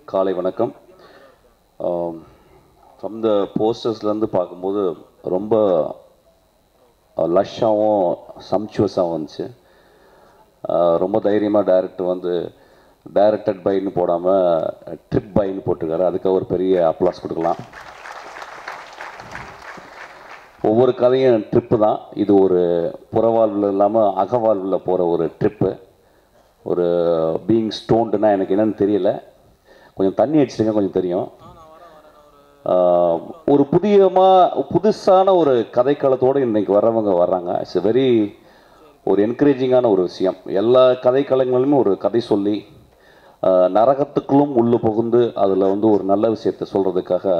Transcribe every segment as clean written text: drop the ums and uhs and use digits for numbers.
காலை வணக்கம். From the போஸ்டர்ஸ்லேருந்து பார்க்கும்போது ரொம்ப லஷ்ஷாகவும் சம்ச்சுவஸாகவும் வந்துச்சு. ரொம்ப தைரியமாக டைரக்டர் வந்து டைரக்டட் பைன்னு போடாமல் ட்ரிப் பைன்னு போட்டிருக்காரு. அதுக்கு ஒரு பெரிய அப்ளாஸ் கொடுக்கலாம். ஒவ்வொரு கதையும் ட்ரிப்பு தான். இது ஒரு புறவாழ்வில் இல்லாமல் அகவாழ்வில் போகிற ஒரு ட்ரிப்பு. ஒரு பீயிங் ஸ்டோன்டுனா எனக்கு என்னென்னு தெரியல. கொஞ்சம் தண்ணி அடிச்சிருங்க, கொஞ்சம் தெரியும். ஒரு புதுசான ஒரு கதைக்களத்தோடு இன்றைக்கி வர்றவங்க வர்றாங்க. இட்ஸ் வெரி ஒரு என்கரேஜிங்கான ஒரு விஷயம். எல்லா கதைக்களங்களிலுமே ஒரு கதை சொல்லி நரகத்துக்குள்ளும் உள்ளே புகுந்து அதில் வந்து ஒரு நல்ல விஷயத்தை சொல்கிறதுக்காக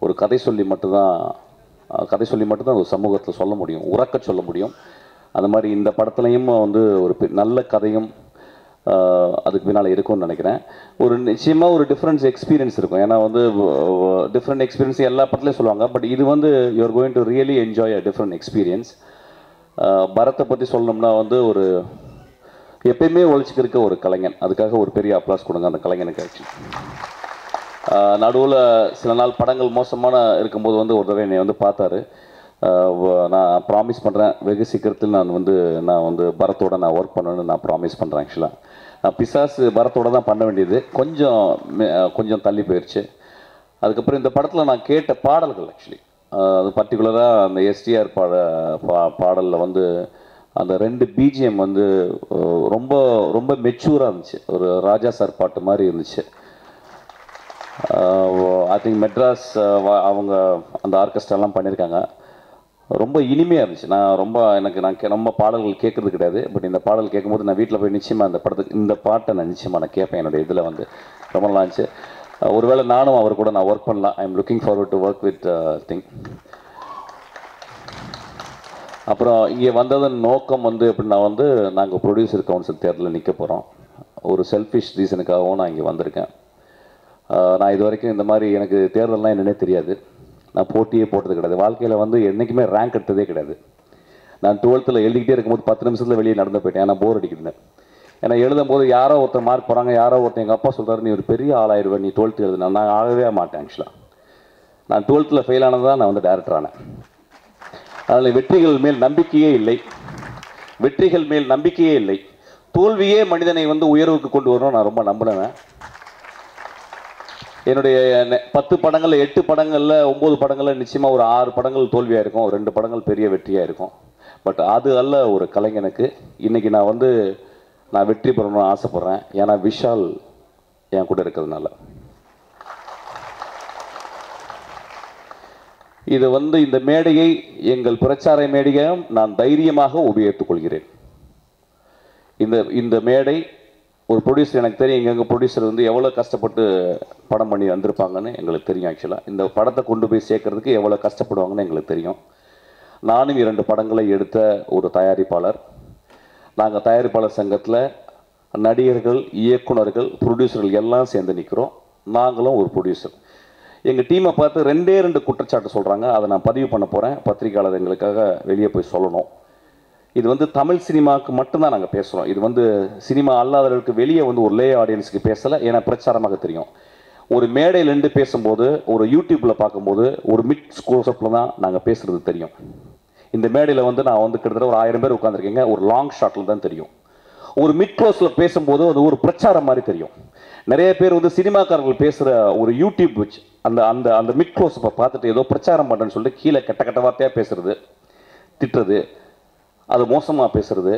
ஒரு கதை சொல்லி மட்டும்தான் ஒரு சமூகத்தில் சொல்ல முடியும், உறக்க சொல்ல முடியும். அந்த மாதிரி இந்த படத்துலையும் வந்து ஒரு நல்ல கதையும் அதுக்கு பின்னால் இருக்கும்னு நினைக்கிறேன். ஒரு நிச்சயமாக ஒரு எக்ஸ்பீரியன்ஸ் இருக்கும். ஏன்னா வந்து டிஃப்ரெண்ட் எக்ஸ்பீரியன்ஸ் எல்லா படத்துலையும் சொல்லுவாங்க. பட் இது வந்து you are going to really enjoy a different experience. பரத்தை பற்றி சொல்லணும்னா வந்து ஒரு எப்பயுமே ஒழிச்சுக்கிருக்க ஒரு கலைஞன். அதுக்காக ஒரு பெரிய அப்ளாஸ் கொடுங்க அந்த கலைஞனுக்கு. ஆக்சுவலி நடுவில் சில நாள் படங்கள் மோசமான இருக்கும்போது வந்து ஒரு தடவை என்னை வந்து பார்த்தாரு. நான் ப்ராமிஸ் பண்ணுறேன், வெகு சீக்கிரத்தில் நான் வந்து பரத்தோடு நான் ஒர்க் பண்ணணுன்னு நான் ப்ராமிஸ் பண்ணுறேன். ஆக்சுவலாக நான் பிசாசு பரத்தோடு தான் பண்ண வேண்டியது, கொஞ்சம் தள்ளி போயிடுச்சு. அதுக்கப்புறம் இந்த படத்தில் நான் கேட்ட பாடல்கள் ஆக்சுவலி அது பர்டிகுலராக அந்த எஸ்டிஆர் பாடலில் வந்து அந்த 2 பிஜிஎம் வந்து ரொம்ப ரொம்ப மெச்சூராக இருந்துச்சு. ஒரு ராஜா சார் பாட்டு மாதிரி இருந்துச்சு. ஐ திங்க் மெட்ராஸ் அவங்க அந்த ஆர்கெஸ்ட்ராலாம் பண்ணியிருக்காங்க. ரொம்ப இனிமையாக இருந்துச்சு. நான் ரொம்ப பாடல்கள் கேட்குறது கிடையாது. பட் இந்த பாடல் கேட்கும்போது நான் வீட்டில் போய் நிச்சயமாக இந்த பாட்டை நான் நிச்சயமாக கேட்பேன். என்னுடைய இதில் வந்து ரொம்ப நல்லா இருந்துச்சு. ஒருவேளை நானும் அவர் கூட நான் ஒர்க் பண்ணலாம். I am looking forward to work with thing. அப்புறம் இங்கே வந்ததன் நோக்கம் வந்து எப்படின்னா வந்து நாங்கள் ப்ரொடியூசர் கவுன்சில் தேர்தலில் நிற்க போகிறோம். ஒரு செல்ஃபிஷ் ரீசனுக்காகவும் நான் இங்கே வந்திருக்கேன். நான் இது வரைக்கும் இந்த மாதிரி எனக்கு தேர்தல்லாம் என்னன்னே தெரியாது. நான் போட்டியே போட்டது கிடையாது. வாழ்க்கையில் வந்து என்றைக்குமே ரேங்க் எடுத்ததே கிடையாது. நான் 12th எழுதிக்கிட்டே இருக்கும்போது 10 நிமிஷத்தில் வெளியே நடந்து போயிட்டேன். ஏன்னா போர் அடிக்குதுன்னு. ஏன்னா எழுதும் போது யாரோ ஒருத்தர் மார்க் போகிறாங்க, யாரோ ஒருத்தர் எங்கள் அப்பா சொல்கிறாரு, நீ ஒரு பெரிய ஆளாயிடுவேன் நீ 12th எழுதுனா. நான் ஆகவே மாட்டேன். ஆக்சுவலாக நான் 12th ஃபெயில் ஆனது தான் நான் வந்து டைரக்டர் ஆனேன். அதில் வெற்றிகள் மேல் நம்பிக்கையே இல்லை. தோல்வியே மனிதனை வந்து உயர்வுக்கு கொண்டு வரணும் நான் ரொம்ப நம்பினேன். என்னுடைய 10 படங்களில் 8 படங்களில் 9 படங்களில் நிச்சயமாக ஒரு 6 படங்கள் தோல்வியாக இருக்கும், 2 படங்கள் பெரிய வெற்றியாக இருக்கும். பட் அது அல்ல ஒரு கலைஞனுக்கு. இன்றைக்கி நான் வெற்றி பெறணும்னு ஆசைப்பட்றேன். ஏன்னா விஷால் என் கூட இருக்கிறதுனால. இது வந்து இந்த மேடையை எங்கள் பிரச்சார மேடையையும் நான் தைரியமாக உபயோகித்துக் கொள்கிறேன். இந்த மேடை ஒரு ப்ரொடியூசர், எனக்கு தெரியும் எங்கள் ப்ரொடியூசர் வந்து எவ்வளோ கஷ்டப்பட்டு படம் பண்ணி வந்திருப்பாங்கன்னு எங்களுக்கு தெரியும். ஆக்சுவலாக இந்த படத்தை கொண்டு போய் சேர்க்கறதுக்கு எவ்வளோ கஷ்டப்படுவாங்கன்னு எங்களுக்கு தெரியும். நானும் 2 படங்களை எடுத்த ஒரு தயாரிப்பாளர். நாங்கள் தயாரிப்பாளர் சங்கத்தில் நடிகர்கள், இயக்குனர்கள், ப்ரொடியூசர்கள் எல்லாம் சேர்ந்து நிற்கிறோம். நாங்களும் ஒரு ப்ரொடியூசர். எங்கள் டீமை பார்த்து 2 குற்றச்சாட்டு சொல்கிறாங்க. அதை நான் பதிவு பண்ண போகிறேன். பத்திரிகையாளர் எங்களுக்காக வெளியே போய் சொல்லணும். இது வந்து தமிழ் சினிமாவுக்கு மட்டும்தான் நாங்கள் பேசுகிறோம். இது வந்து சினிமா அல்லாதவர்களுக்கு வெளியே வந்து ஒரு லே ஆடியன்ஸுக்கு பேசலை. ஏன்னா பிரச்சாரமாக தெரியும். ஒரு மேடையில் நின்று பேசும்போது, ஒரு யூடியூப்பில் பார்க்கும்போது ஒரு மிட் க்ளோஸ்அப்பில் தான் நாங்கள் பேசுகிறது தெரியும். இந்த மேடையில் வந்து நான் வந்து கிட்டத்தட்ட ஒரு 1000 பேர் உட்காந்துருக்கீங்க. ஒரு லாங் ஷாட்டில் தான் தெரியும். ஒரு மிட் க்ளோஸில் பேசும்போது அது ஒரு பிரச்சாரம் மாதிரி தெரியும். நிறைய பேர் வந்து சினிமாக்காரர்கள் பேசுகிற ஒரு யூடியூப் வச்சு அந்த மிட் க்ளோஸப்பை பார்த்துட்டு ஏதோ பிரச்சாரம் பண்ணுறேன்னு சொல்லிட்டு கீழே கெட்ட வார்த்தையாக பேசுறது, திட்டுறது, அது மோசமாக பேசுறது,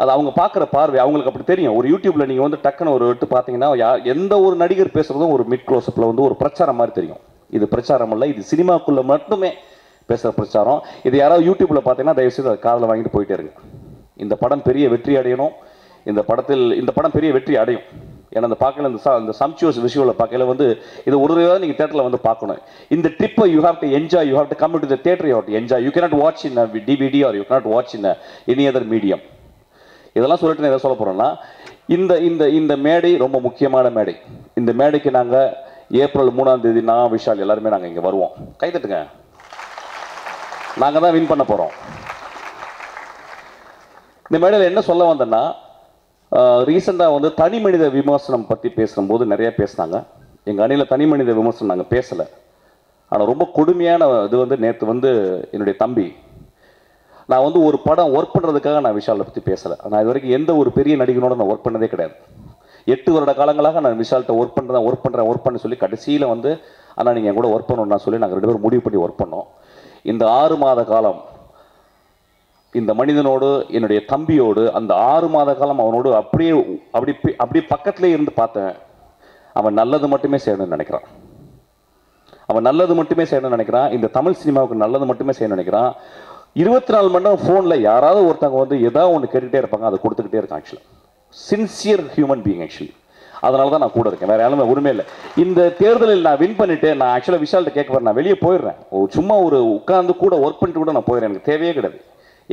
அது அவங்க பார்க்குற பார்வை அவங்களுக்கு அப்படி தெரியும். ஒரு யூடியூப்பில் நீங்கள் வந்து டக்குன்னு ஒரு விட்டு பார்த்தீங்கன்னா எந்த ஒரு நடிகர் பேசுகிறதும் ஒரு மிட் க்ளோஸ்அப்பில் வந்து ஒரு பிரச்சாரம் மாதிரி தெரியும். இது பிரச்சாரம் இல்லை, இது சினிமாக்குள்ளே மட்டுமே பேசுகிற பிரச்சாரம். இது யாராவது யூடியூப்பில் பார்த்தீங்கன்னா தயவுசெய்து அதை காதில் வாங்கிட்டு போயிட்டே இருங்க. இந்த படம் பெரிய வெற்றி அடையணும். இந்த படம் பெரிய வெற்றி அடையும். ஏன்னா அந்த பார்க்கல இந்த சம்ச்சுவஸ் விஷுவலை பார்க்கல வந்து இது ஒரு தடவை நீங்கள் தேட்டரில் வந்து பார்க்கணும். இந்த ட்ரிப்பை you have to enjoy. You have to come to the theatre. You have to enjoy. You cannot watch in DVD or you cannot watch in any other medium. இதெல்லாம் சொல்லிட்டு நான் எதை சொல்ல போகிறேன்னா, இந்த மேடை ரொம்ப முக்கியமான மேடை. இந்த மேடைக்கு நாங்கள் ஏப்ரல் 3ஆம் தேதி நான் விஷால் எல்லாருமே நாங்கள் இங்கே வருவோம். கைதட்டுங்க. நாங்கள் தான் வின் பண்ண போகிறோம். இந்த மேடையில் என்ன சொல்ல வந்தேன்னா, ரீசெண்டாக வந்து தனி மனித விமர்சனம் பற்றி பேசும்போது நிறைய பேசினாங்க. எங்கள் அணியில் தனி மனித விமர்சனம் நாங்கள் பேசலை. ஆனால் ரொம்ப கொடுமையான இது வந்து நேற்று வந்து என்னுடைய தம்பி, நான் வந்து ஒரு படம் ஒர்க் பண்ணுறதுக்காக நான் விஷாலை பற்றி பேசலை. நான் இது வரைக்கும் எந்த ஒரு பெரிய நடிகனோட நான் ஒர்க் பண்ணதே கிடையாது. 8 வருட காலங்களாக நான் விஷால்கிட்ட ஒர்க் பண்ண சொல்லி கடைசியில் வந்து ஆனால் நீங்கள் என் கூட ஒர்க் பண்ணணும்னா சொல்லி நாங்கள் 2 பேரும் முடிவு பண்ணி ஒர்க் பண்ணோம். இந்த 6 மாத காலம் இந்த மனிதனோடு, என்னுடைய தம்பியோடு, அந்த 6 மாத காலம் அவனோடு அப்படியே பக்கத்துலேயே இருந்து பார்த்தேன். அவன் நல்லது மட்டுமே செய்யணும்னு நினைக்கிறான். இந்த தமிழ் சினிமாவுக்கு நல்லது மட்டுமே செய்யணும்னு நினைக்கிறான். 24 மணி நேரம் ஃபோனில் யாராவது ஒருத்தவங்க வந்து ஏதாவது ஒன்று கேட்டுக்கிட்டே இருப்பாங்க, அதை கொடுத்துக்கிட்டே இருக்கான். ஆக்சுவலாக சின்சியர் ஹியூமன் பீயிங் ஆக்சுவலி. அதனால தான் நான் கூட இருக்கேன், வேற யாருமே உரிமை இல்லை. இந்த தேர்தலில் நான் வின் பண்ணிட்டு நான் ஆக்சுவலாக விஷால்கிட்ட கேட்க போறேன், நான் வெளியே போயிடுறேன். சும்மா ஒரு உட்கார்ந்து கூட ஒர்க் பண்ணிட்டு கூட நான் போயிடுறேன். எனக்கு தேவையே கிடையாது.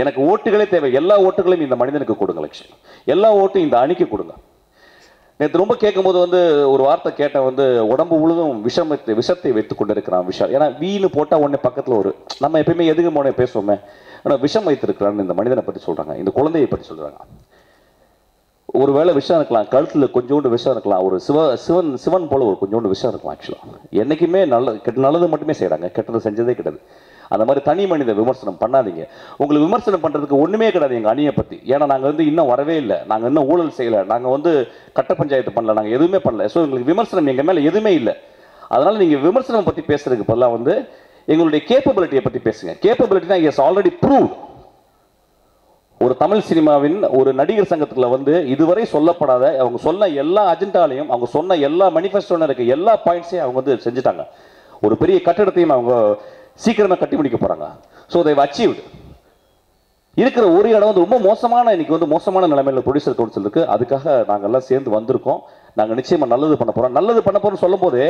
எனக்கு ஓட்டுகளே தேவை. எல்லா ஓட்டுகளையும் இந்த மனிதனுக்கு கொடுங்க. ஆக்சுவலி எல்லா ஓட்டும் இந்த அணிக்கு கொடுங்க. நேற்று ரொம்ப கேட்கும்போது வந்து ஒரு வார்த்தை கேட்டேன், வந்து உடம்பு முழுதும் விஷத்தை வைத்துக் கொண்டிருக்கிறான் விஷால். ஏன்னா வீணு போட்டால் உடனே பக்கத்தில் ஒரு நம்ம எப்பயுமே எதுக்கு போனே பேசுவோமே, ஆனால் விஷம் வைத்திருக்கிறான்னு இந்த மனிதனை பற்றி சொல்கிறாங்க, இந்த குழந்தையை பற்றி சொல்கிறாங்க. ஒருவேளை விஷம் இருக்கலாம், கழுத்தில் கொஞ்சோண்டு விஷம் இருக்கலாம், ஒரு சிவன் போல ஒரு கொஞ்சோண்டு விஷம் இருக்கலாம். ஆக்சுவலாக என்றைக்குமே நல்லது மட்டுமே செய்கிறாங்க, கெட்டது செஞ்சதே கிடையாது. அந்த மாதிரி தனி மனித விமர்சனம் பண்ணாதீங்க. உங்களுக்கு விமர்சனம் பண்ணுறதுக்கு ஒன்றுமே கிடையாது எங்கள் அணியை பற்றி. ஏன்னா நாங்கள் வந்து இன்னும் வரவே இல்லை, நாங்கள் இன்னும் ஊழல் செய்யலை, நாங்கள் வந்து கட்ட பஞ்சாயத்து பண்ணல, நாங்கள் எதுவுமே பண்ணல. ஸோ எங்களுக்கு விமர்சனம் எங்கள் மேலே எதுவுமே இல்லை. அதனால் நீங்கள் விமர்சனம் பற்றி பேசுறதுக்கு பதிலாக வந்து எங்களுடைய கேப்பபிலிட்டியை பற்றி பேசுங்க. கேப்பபிலிட்டினா இஸ் ஆல்ரெடி ப்ரூவ். ஒரு தமிழ் சினிமாவின் ஒரு நடிகர் சங்கத்தில் வந்து இதுவரை சொல்லப்படாத, அவங்க சொன்ன எல்லா அஜெண்டாலையும், அவங்க சொன்ன எல்லா மேனிஃபெஸ்டோல இருக்க எல்லா பாயிண்ட்ஸையும் அவங்க வந்து செஞ்சுட்டாங்க. ஒரு பெரிய கட்டிடத்தையும் அவங்க சீக்கிரமாக கட்டி முடிக்க போறாங்க. So they've achieved. இருக்கிற ஒரு இடம் வந்து ரொம்ப மோசமான, இன்னைக்கு வந்து மோசமான நிலைமையில் ப்ரொடியூசர் கவுன்சில் இருக்கு. அதுக்காக நாங்கள் எல்லாம் சேர்ந்து வந்திருக்கோம். நாங்கள் நிச்சயமாக நல்லது பண்ண போகிறோம். சொல்லும் போது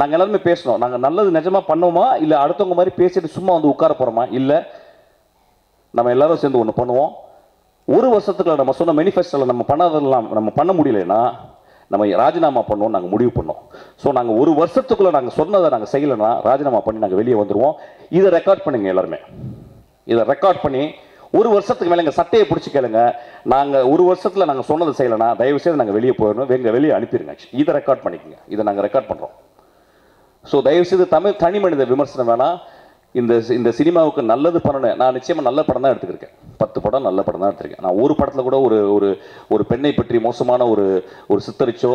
நாங்கள் எல்லாருமே பேசணும், நாங்கள் நல்லது நிஜமாக பண்ணோமா, இல்லை அடுத்தவங்க மாதிரி பேசிட்டு சும்மா வந்து உட்கார போகிறோமா, இல்லை நம்ம எல்லாரும் சேர்ந்து ஒன்று பண்ணுவோம். ஒரு வருஷத்துக்குள்ள நம்ம சொன்ன மேனிஃபெஸ்டோவில் நம்ம பண்ணாதெல்லாம் நம்ம பண்ண முடியலைன்னா நம்ம ராஜினாமா பண்ணோம் நாங்கள் முடிவு பண்ணோம். ஸோ நாங்கள் ஒரு வருஷத்துக்குள்ளே நாங்கள் சொன்னதை நாங்கள் செய்யலைன்னா ராஜினாமா பண்ணி நாங்கள் வெளியே வந்துடுவோம். இதை ரெக்கார்ட் பண்ணுங்க எல்லாருமே. இதை ரெக்கார்ட் பண்ணி ஒரு வருஷத்துக்கு மேலே எங்கள் சட்டையை பிடிச்சி கேளுங்க. நாங்கள் ஒரு வருஷத்தில் நாங்கள் சொன்னதை செய்யலைன்னா தயவுசெய்து நாங்கள் வெளியே போயிடணும், எங்கள் வெளியே அனுப்பிடுங்க. இதை ரெக்கார்ட் பண்ணிக்கோங்க. இதை நாங்கள் ரெக்கார்ட் பண்ணுறோம். ஸோ தயவுசெய்து தனி மனித விமர்சனம் வேணாம். இந்த சினிமாவுக்கு நல்லது பண்ணணும். நான் நிச்சயமாக நல்ல படம் தான் எடுத்துக்கிருக்கேன். 10 படம் நல்ல படம் தான் எடுத்திருக்கேன். நான் ஒரு படத்தில் கூட ஒரு பெண்ணை பற்றி மோசமான ஒரு சித்தரிச்சோ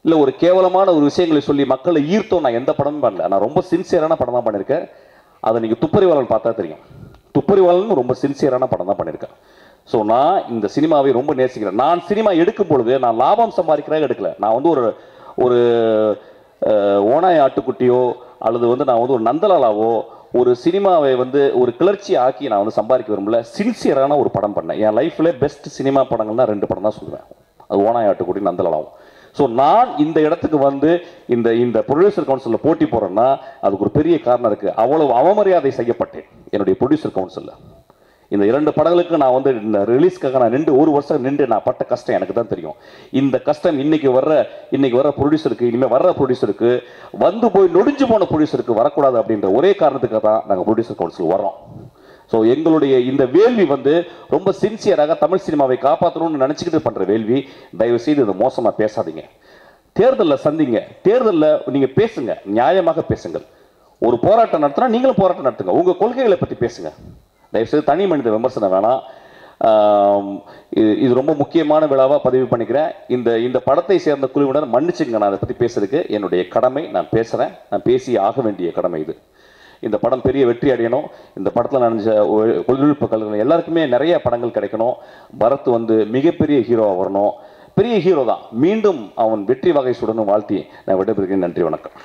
இல்லை ஒரு கேவலமான ஒரு விஷயங்களை சொல்லி மக்களை ஈர்த்தோ நான் எந்த படமும் பண்ணல. நான் ரொம்ப சின்சியரான படம் தான் பண்ணியிருக்கேன். அதை நீங்கள் துப்பறிவாளன் பார்த்தா தெரியும். துப்பறிவாளன் ரொம்ப சின்சியரான படம் தான் பண்ணியிருக்கேன். ஸோ நான் இந்த சினிமாவை ரொம்ப நேசிக்கிறேன். நான் சினிமா எடுக்கும் பொழுது நான் லாபம் சம்பாதிக்கிறேன் எடுக்கல. நான் வந்து ஒரு ஓனாய் ஆட்டுக்குட்டியோ அல்லது வந்து நான் வந்து ஒரு நந்தலாலாவோ ஒரு சினிமாவை வந்து ஒரு கிளர்ச்சி ஆக்கி நான் வந்து சம்பாதிக்க விரும்பல. சின்சியரான ஒரு படம் பண்ணேன். என் லைஃப்ல பெஸ்ட் சினிமா படங்கள்னா 2 படம் தான் சொல்லுவேன். அது ஓனாய் ஆட்டுக்குட்டி, நந்தலாலாவும். ஸோ நான் இந்த இடத்துக்கு வந்து இந்த ப்ரொடியூசர் கவுன்சிலில் போட்டி போறேன்னா அதுக்கு ஒரு பெரிய காரணம் இருக்கு. அவ்வளவு அவமரியாதை செய்யப்பட்டேன் என்னுடைய ப்ரொடியூசர் கவுன்சிலில். இந்த 2 படங்களுக்கு நான் வந்து இந்த ரிலீஸ்க்காக நான் நின்று ஒரு வருஷம் நின்று நான் பட்ட கஷ்டம் எனக்கு தான் தெரியும். இந்த கஷ்டம் இன்னைக்கு வர்ற ப்ரொடியூசருக்கு, இனிமேல் வர்ற ப்ரொடியூசருக்கு, வந்து போய் நொடிஞ்சு போன ப்ரொடியூசருக்கு வரக்கூடாது அப்படின்ற ஒரே காரணத்துக்காக தான் நாங்கள் ப்ரொடியூசர் கவுன்சில் வரோம். ஸோ எங்களுடைய இந்த வேள்வி வந்து ரொம்ப சின்சியராக தமிழ் சினிமாவை காப்பாற்றணும்னு நினச்சிக்கிட்டு பண்ணுற வேள்வி. தயவு செய்து இதை மோசமாக பேசாதீங்க. தேர்தலில் சந்திங்க, தேர்தலில் நீங்கள் பேசுங்க, நியாயமாக பேசுங்கள். ஒரு போராட்டம் நடத்தினா நீங்களும் போராட்டம் நடத்துங்க, உங்கள் கொள்கைகளை பற்றி பேசுங்க. தயவுசெய்து தனி மனித விமர்சனம் வேணாம். இது ரொம்ப முக்கியமான விழாவாக பதிவு பண்ணிக்கிறேன். இந்த படத்தை சேர்ந்த குழுவினர் மன்னிச்சுங்க, நான் அதை பற்றி பேசுறதுக்கு என்னுடைய கடமை. நான் பேசுகிறேன், நான் பேசி ஆக வேண்டிய கடமை இது. இந்த படம் பெரிய வெற்றி அடையணும். இந்த படத்தில் நடந்த தொழில்நுட்ப கலைஞர்கள் எல்லாருக்குமே நிறைய படங்கள் கிடைக்கணும். பரத் வந்து மிகப்பெரிய ஹீரோவாக வரணும். பெரிய ஹீரோ தான், மீண்டும் அவன் வெற்றி வகை சுடணும் வாழ்த்தி நான் விடைபெறுகிறேன். நன்றி, வணக்கம்.